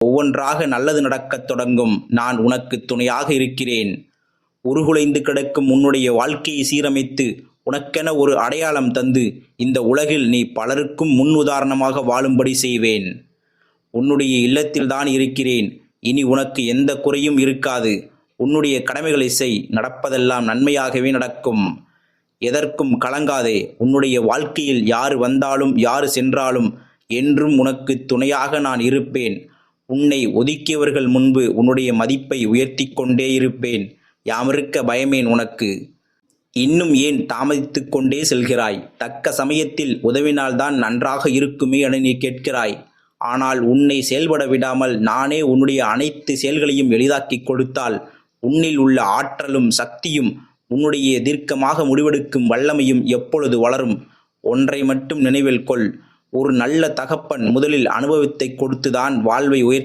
ஒவ்வொன்றாக நல்லது நடக்கத் தொடங்கும். நான் உனக்கு துணையாக இருக்கிறேன். உருகுலைந்து கிடக்கும் உன்னுடைய வாழ்க்கையை சீரமைத்து உனக்கென ஒரு அடையாளம் தந்து இந்த உலகில் நீ பலருக்கும் முன் உதாரணமாக வாழும்படி செய்வேன். உன்னுடைய இல்லத்தில்தான் இருக்கிறேன். இனி உனக்கு எந்த குறையும் இருக்காது. உன்னுடைய கடமைகளை செய். நடப்பதெல்லாம் நன்மையாகவே நடக்கும். எதற்கும் கலங்காதே. உன்னுடைய வாழ்க்கையில் யார் வந்தாலும் யார் சென்றாலும் என்றும் உனக்கு துணையாக நான் இருப்பேன். உன்னை ஒதுக்கியவர்கள் முன்பு உன்னுடைய மதிப்பை உயர்த்தி கொண்டே இருப்பேன். யாமிருக்க பயமேன் உனக்கு? இன்னும் ஏன் தாமதித்துக் கொண்டே செல்கிறாய்? தக்க சமயத்தில் உதவினால்தான் நன்றாக இருக்குமே என நீ கேட்கிறாய். ஆனால் உன்னை செயல்பட விடாமல் நானே உன்னுடைய அனைத்து செயல்களையும் எளிதாக்கிக் கொடுத்தால் உன்னில் உள்ள ஆற்றலும் சக்தியும் உன்னுடைய தீர்க்கமாக முடிவெடுக்கும் வல்லமையும் எப்பொழுது வளரும்? ஒன்றை மட்டும் நினைவில் கொள். ஒரு நல்ல தகப்பன் முதலில் அனுபவத்தை கொடுத்துதான் வாழ்வை உயர்த்த